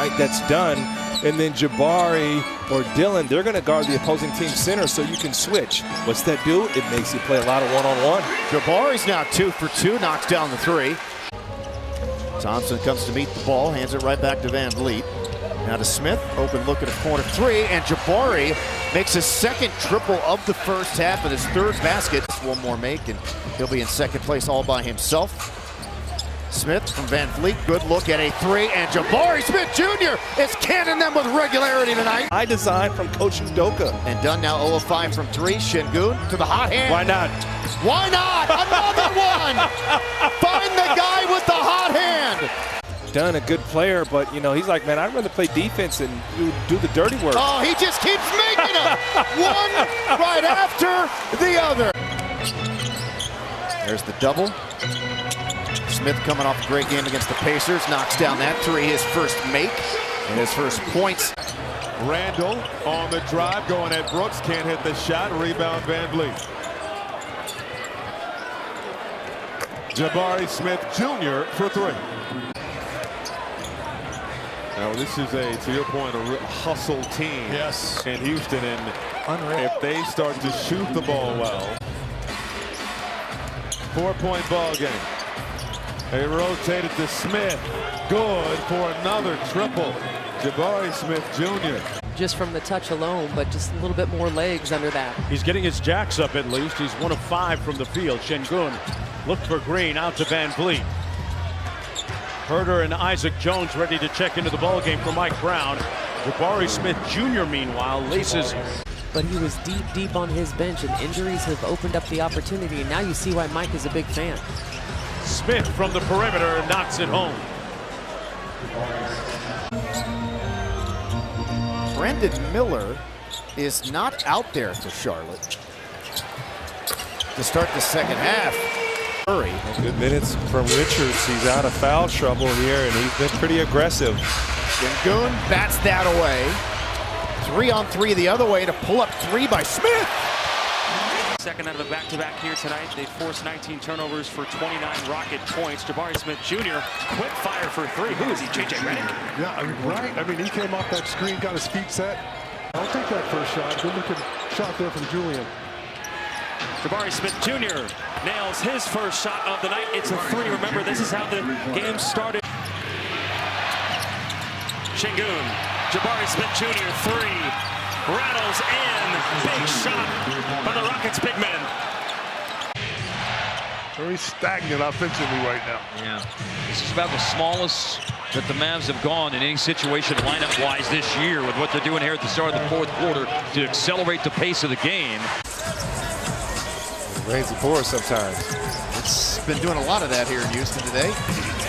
right, that's done. And then Jabari or Dylan, they're going to guard the opposing team center so you can switch. What's that do? It makes you play a lot of one-on-one. Jabari's now 2 for 2, knocks down the 3. Thompson comes to meet the ball, hands it right back to Van Vliet. Now to Smith, open look at a corner 3, and Jabari makes his second triple of the first half and his third basket. One more make, and he'll be in second place all by himself. Smith from Van Vliet, good look at a 3, and Jabari Smith Jr. is canning them with regularity tonight. High design from Coach Udoka. And done now 0 of 5 from 3. Şengün to the hot hand. Why not? Why not? Another one! Find the guy with the hot hand! Dunn, a good player, but you know, he's like, man, I'd rather play defense and do the dirty work. Oh, he just keeps making them! One right after the other. There's the double. Smith coming off a great game against the Pacers, knocks down that 3, his first make and his first points. Randall on the drive, going at Brooks, can't hit the shot, rebound Van Vliet. Jabari Smith Jr. for 3. Now this is to your point, a real hustle team. Yes. In Houston, and if they start to shoot the ball well, 4-point ball game. They rotated to Smith. Good for another triple. Jabari Smith Jr. Just from the touch alone, but just a little bit more legs under that. He's getting his jacks up at least. He's 1 of 5 from the field. Şengün looked for Green, out to Van Vliet. Herter and Isaac Jones ready to check into the ball game for Mike Brown. Jabari Smith Jr. meanwhile laces. But he was deep on his bench, and injuries have opened up the opportunity, and now you see why Mike is a big fan. Smith from the perimeter knocks it home. Brendan Miller is not out there for Charlotte to start the second half. Good minutes from Richards. He's out of foul trouble here, and he's been pretty aggressive. Şengün bats that away. 3-on-3 the other way to pull up 3 by Smith. Second out of a back-to-back here tonight. They forced 19 turnovers for 29 Rocket points. Jabari Smith Jr. quick fire for 3. Who is he, JJ Redick? Yeah, right. I mean, he came off that screen, got his feet set. I'll take that first shot. Good looking shot there from Julian. Jabari Smith Jr. nails his first shot of the night. It's a 3. Remember, this is how the game started. Şengün, Jabari Smith Jr. 3. Rattles in. Big shot by the Rockets big men. Very stagnant offensively right now. Yeah. This is about the smallest that the Mavs have gone in any situation lineup-wise this year with what they're doing here at the start of the fourth quarter to accelerate the pace of the game. It rains and pours sometimes. It's been doing a lot of that here in Houston today.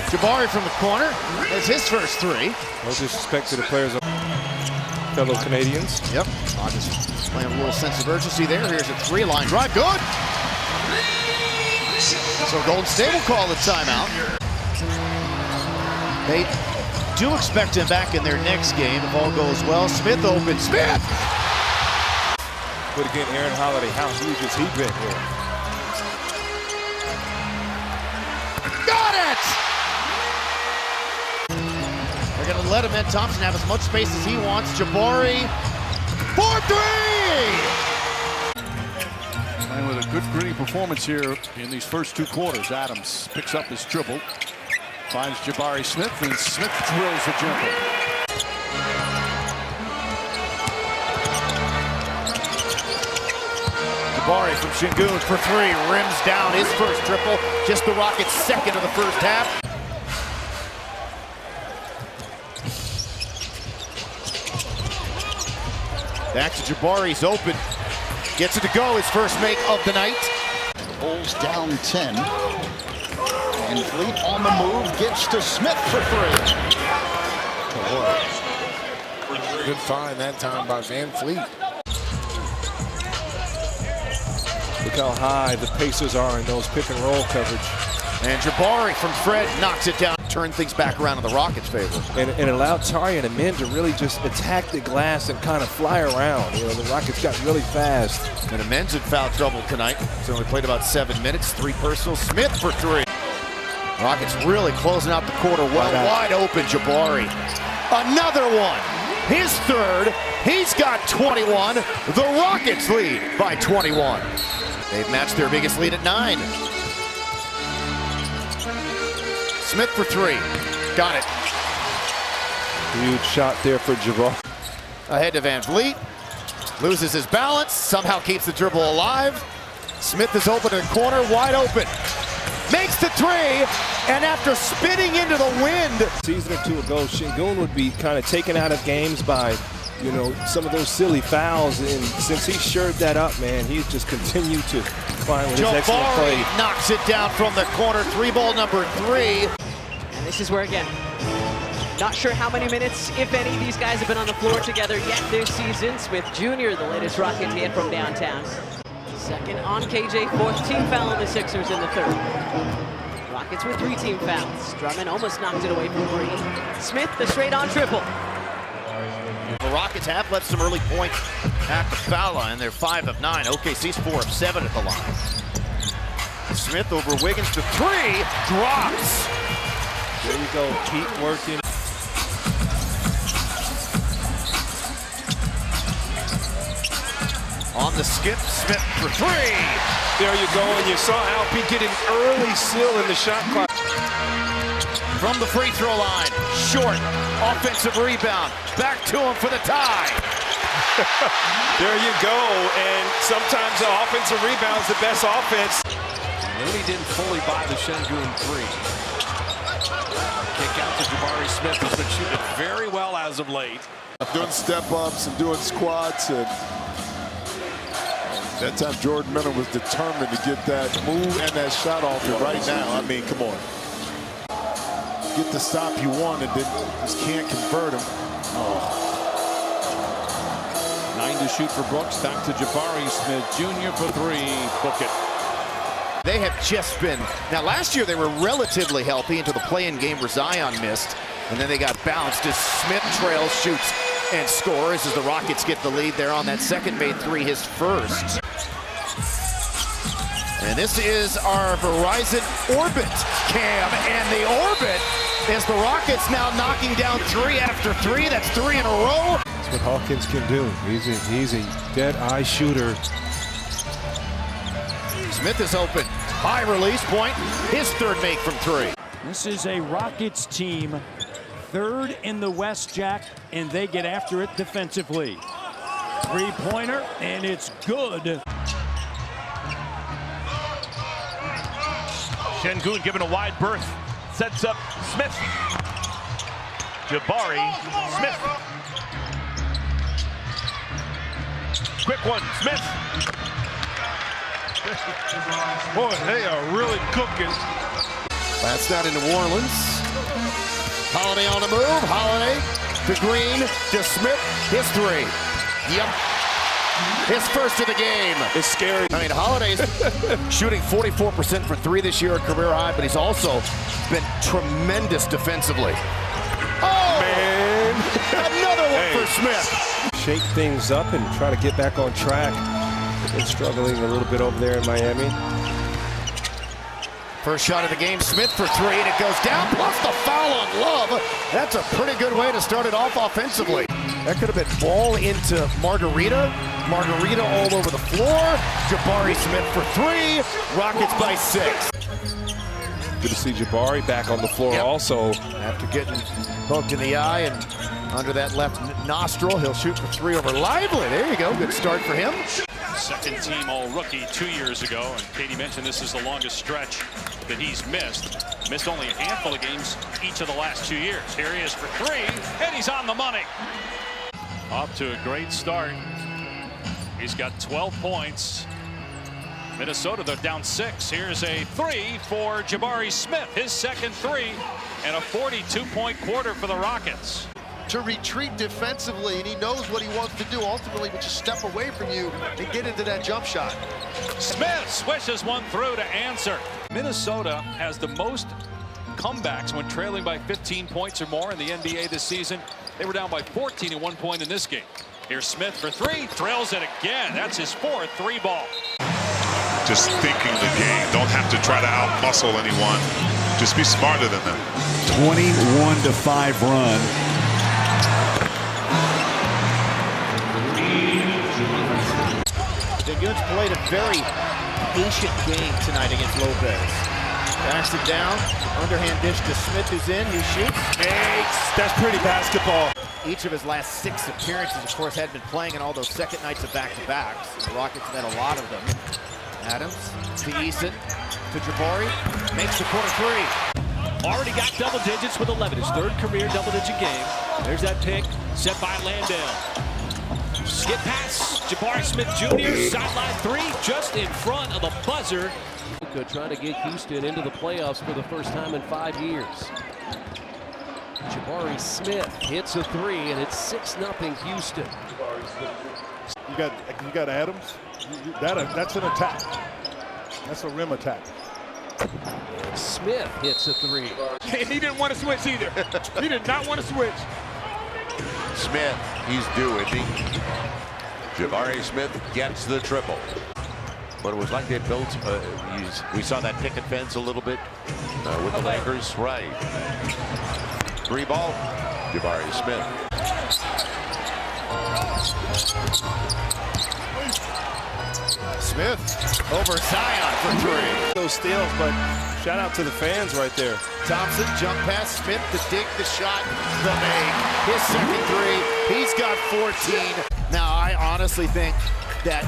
Jabari from the corner. That's his first 3. No disrespect to the players, fellow Canadians. Yep. Just playing a little sense of urgency there. Here's a 3-line drive. Good. So Golden State will call the timeout. They do expect him back in their next game if all goes well. Smith open. Smith! But again, Aaron Holiday, how huge has he been here? Got it! They're going to let him in. Thompson have as much space as he wants. Jabari for 3! And with a good gritty performance here in these first 2 quarters, Adams picks up his triple, finds Jabari Smith, and Smith drills the jumper. Jabari from Şengün for 3, rims down his first triple, just the Rockets' second of the first half. Back to Jabari's open, gets it to go, his first make of the night. Bulls down 10. And Vliet on the move, gets to Smith for 3. Good find that time by Van Vliet. Look how high the Pacers are in those pick and roll coverage. And Jabari from Fred knocks it down, turn things back around in the Rockets' favor. And allowed Tari and Amin to really just attack the glass and kind of fly around. You know, the Rockets got really fast. And Amin's in foul trouble tonight. He's only played about 7 minutes, 3 personal. Smith for 3. Rockets really closing out the quarter, wide open. Jabari Another one. His third. He's got 21. The Rockets lead by 21. They've matched their biggest lead at 9. Smith for 3. Got it. Huge shot there for Jabari. Ahead to Van Vliet. Loses his balance. Somehow keeps the dribble alive. Smith is open in the corner. Wide open. Makes the 3. And after spinning into the wind. A season or two ago, Şengün would be kind of taken out of games by, you know, some of those silly fouls. And since he shored that up, man, he's just continued to climb with his excellent play. Jabari knocks it down from the corner. 3-ball number 3. And this is where, again, not sure how many minutes, if any, these guys have been on the floor together yet this season. Smith Jr., the latest Rocket hit from downtown. Second on KJ, 4th team foul on the Sixers in the 3rd. Rockets with 3 team fouls. Drummond almost knocked it away from Green. Smith, the straight-on triple. The Rockets have left some early points at the foul line. They're 5 of 9. OKC's 4 of 7 at the line. Smith over Wiggins to 3. Drops. There you go. Keep working. On the skip, Smith for 3. There you go, and you saw Alpi get an early seal in the shot clock. From the free throw line, short, offensive rebound, back to him for the tie. There you go, and sometimes the offensive rebound is the best offense. Looney didn't fully buy the Şengün 3. Kick out to Jabari Smith, who's been shooting very well as of late. Doing step-ups and doing squats, and that time Jordan Miller was determined to get that move and that shot off it right now. I mean, come on. Get the stop you want and then just can't convert him. 9 to shoot for Brooks. Back to Jabari Smith Jr. for 3. Book it. They have just been, now last year they were relatively healthy into the play-in game where Zion missed, and then they got bounced as Smith trails, shoots, and scores as the Rockets get the lead there on that second made 3, his first. And this is our Verizon Orbit cam, and the Orbit is the Rockets now knocking down 3 after 3. That's 3 in a row. That's what Hawkins can do. He's a dead-eye shooter. Smith is open. High release point. His 3rd make from 3. This is a Rockets team, 3rd in the West, Jack, and they get after it defensively. 3-pointer, and it's good. Şengün given a wide berth, sets up Smith. Jabari Smith. Quick one, Smith. Boy, they are really cooking. That's not in New Orleans. Holiday on the move. Holiday to Green to Smith. His 3. Yep. His first of the game. It's scary. I mean, Holiday's shooting 44% for 3 this year, a career high, but he's also been tremendous defensively. Oh, Man. Another one for Smith. Shake things up and try to get back on track. They've been struggling a little bit over there in Miami. First shot of the game, Smith for 3, and it goes down, plus the foul on Love. That's a pretty good way to start it off offensively. That could have been ball into Margarita. Margarita all over the floor. Jabari Smith for 3. Rockets by 6. Good to see Jabari back on the floor also. After getting poked in the eye and under that left nostril, he'll shoot for 3 over Lively. There you go, good start for him. Second team all-rookie 2 years ago, and Katie mentioned this is the longest stretch that he's missed. Missed only a handful of games each of the last 2 years. Here he is for 3, and he's on the money. Off to a great start. He's got 12 points. Minnesota, they're down 6. Here's a 3 for Jabari Smith, his second 3, and a 42-point quarter for the Rockets. To retreat defensively, and he knows what he wants to do ultimately, but just step away from you and get into that jump shot. Smith swishes one through to answer. Minnesota has the most comebacks when trailing by 15 points or more in the NBA this season. They were down by 14 at one point in this game. Here's Smith for 3, drills it again. That's his 4th 3-ball. Just thinking the game. Don't have to try to out-muscle anyone. Just be smarter than them. 21-5 run played a very patient game tonight against Lopez. Backs it down, underhand dish to Smith, who's in, who shoots. Makes. That's pretty basketball. Each of his last 6 appearances, of course, had been playing in all those second nights of back-to-backs. The Rockets have had a lot of them. Adams to Eason, to Jabari, makes the corner three. Already got double digits with 11, his 3rd career double-digit game. There's that pick set by Landale. Skip pass, Jabari Smith Jr., sideline 3, just in front of the buzzer. Trying to get Houston into the playoffs for the first time in 5 years. Jabari Smith hits a 3, and it's 6-0 Houston. You got Adams. That's an attack. That's a rim attack. Smith hits a 3. He didn't want to switch either. He did not want to switch. Smith, he's due, isn't he? Jabari Smith gets the triple. But it was like they built, we saw that picket fence a little bit with the Lakers. Right. 3 ball, Jabari Smith. Smith over Zion for 3. Those steals, but shout out to the fans right there. Thompson, jump pass, Smith to dig the shot, the make. His second 3, he's got 14. Now, I honestly think that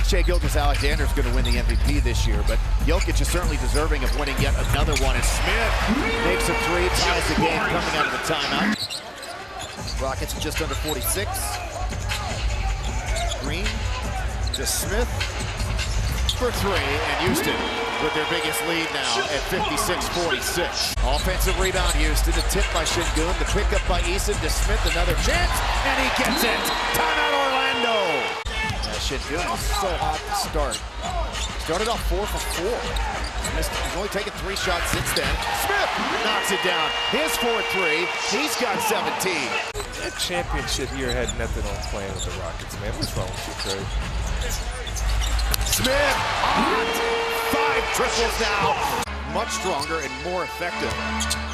Shai Gilgeous-Alexander is going to win the MVP this year, but Jokic is certainly deserving of winning yet another one. And Smith makes a 3, ties the game coming out of the timeout. Rockets just under 46. Green to Smith for 3, and Houston with their biggest lead now at 56-46. Offensive rebound, Houston. The tip by Şengün, the pickup by Eason to Smith, another chance, and he gets it. Timeout Orlando. Şengün was so hot to start. Started off 4 for 4. He's only taken 3 shots since then. Smith knocks it down. His 4-3. He's got 17. That championship year had nothing on playing with the Rockets, man. What's wrong with you, Trey? Smith on 5 triples now. Much stronger and more effective.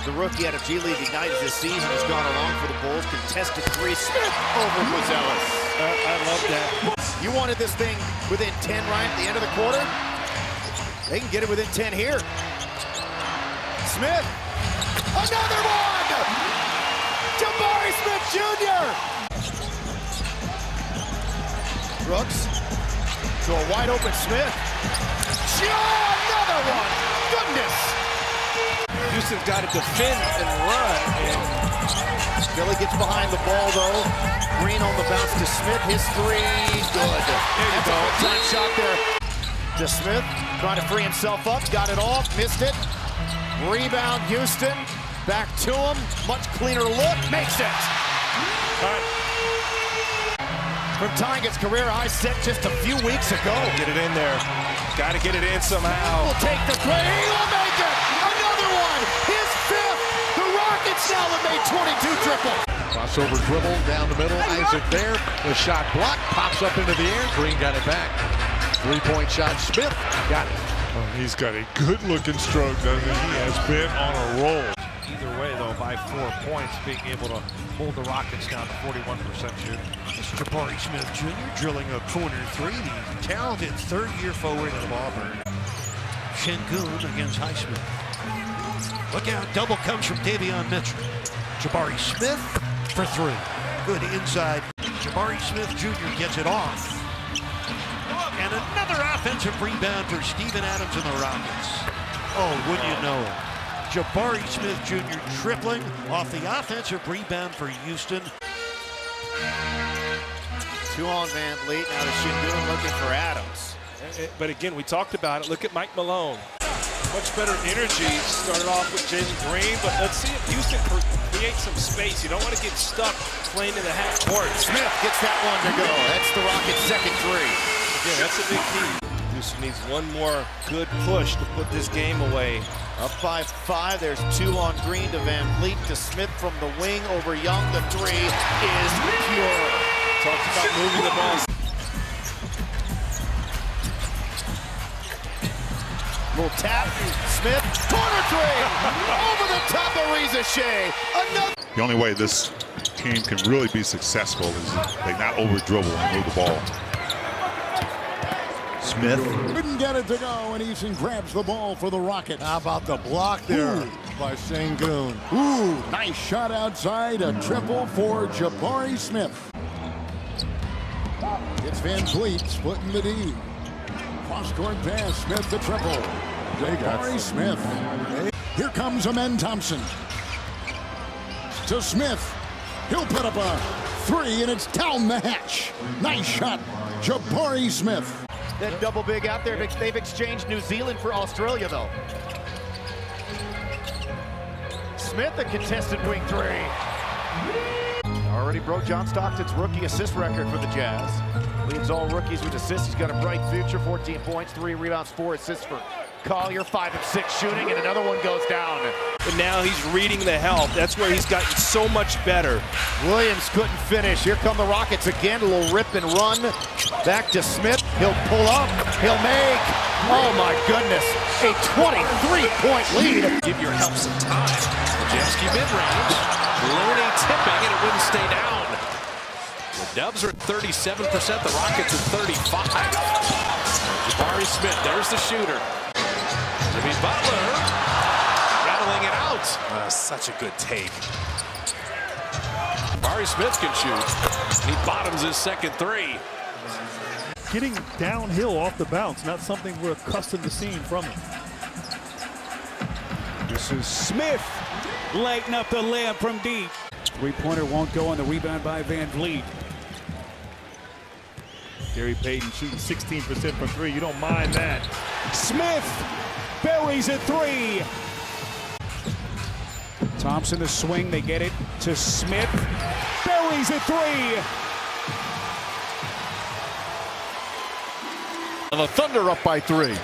The rookie out of G League Ignite this season has gone along for the Bulls. Contested 3. Smith over Buzelis. I love that. You wanted this thing within 10 right at the end of the quarter? They can get it within 10 here. Smith, another one! Jabari Smith Jr. Brooks to a wide open Smith. Another one! Goodness! Houston's got to defend and run. And Philly gets behind the ball though. Green on the bounce to Smith. His 3, good. There you go. Time shot there to Smith. Trying to free himself up. Got it off. Missed it. Rebound Houston. Back to him. Much cleaner look. Makes it. all right. From tying its career high set just a few weeks ago. Get it in there. Got to get it in somehow. Will take the 3. He'll make it. Another one. His 5th. The Rockets now have made 22 triples. Crossover dribble down the middle. Isaac there. The shot blocked. Pops up into the air. Green got it back. 3-point shot. Smith got it. Oh, he's got a good-looking stroke, doesn't he? He has been on a roll. Either way, though, by 4 points, being able to hold the Rockets down to 41% shooting. It's Jabari Smith Jr. drilling a corner 3. The talented 3rd-year forward of Auburn. Şengün against Highsmith. Look out, double comes from Davion Mitchell. Jabari Smith for 3. Good inside. Jabari Smith Jr. gets it off. And another offensive rebound for Steven Adams and the Rockets. Oh, wouldn't you know it? Jabari Smith Jr. tripling off the offensive rebound for Houston. 2 on Van Vliet. Now to Şengün looking for Adams. But again, we talked about it. Look at Mike Malone. Much better energy. Started off with Jalen Green, but let's see if Houston creates some space. You don't want to get stuck playing in the half court. Smith gets that one to go. That's the Rockets' second 3. Yeah, that's a big key. Houston needs one more good push to put this game away. Up by 5. There's 2 on Green to Van Vliet to Smith from the wing over Young. The 3 is pure. Talks about moving the ball. Little tap. Smith. Corner 3. Over the top of Reza Shea. Another. The only way this team can really be successful is they not over dribble and move the ball. Smith. Couldn't get it to go, and Eason grabs the ball for the Rockets. How about the block there by Sengun? Ooh, nice shot outside. A triple for Jabari Smith. It's Van Vliet splitting the D. Cross-court pass. Smith the triple. Jabari Smith. Here comes Amen Thompson. To Smith. He'll put up a three, and it's down the hatch. Nice shot, Jabari Smith. That double big out there. They've exchanged New Zealand for Australia, though. Smith, a contested wing three. Already broke John Stockton's rookie assist record for the Jazz. Leads all rookies with assists. He's got a bright future. 14 points, 3 rebounds, 4 assists for Collier. 5 of 6 shooting, and another one goes down. And now he's reading the help. That's where he's gotten so much better. Williams couldn't finish. Here come the Rockets again. A little rip and run. Back to Smith. He'll pull up. He'll make. Oh my goodness. A 23-point lead. Give your help some time. Jamski mid-range. Looney tipping, and it wouldn't stay down. The Dubs are at 37%. The Rockets at 35. Jabari Smith, there's the shooter. Jimmy Butler rattling it out. Such a good take. Jabari Smith can shoot. He bottoms his second three. Getting downhill off the bounce, not something we're accustomed to seeing from him. This is Smith lighting up the layup from deep. Three-pointer won't go on the rebound by Van Vliet. Gary Payton shooting 16% from three. You don't mind that. Smith buries a three. Thompson the swing. They get it to Smith. Buries a three. And the Thunder up by 3.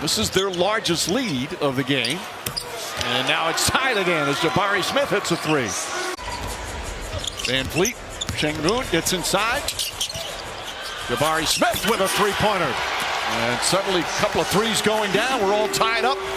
This is their largest lead of the game. And now it's tied again as Jabari Smith hits a 3. Van Vliet, Sengun gets inside. Jabari Smith with a 3-pointer. And suddenly a couple of threes going down. We're all tied up.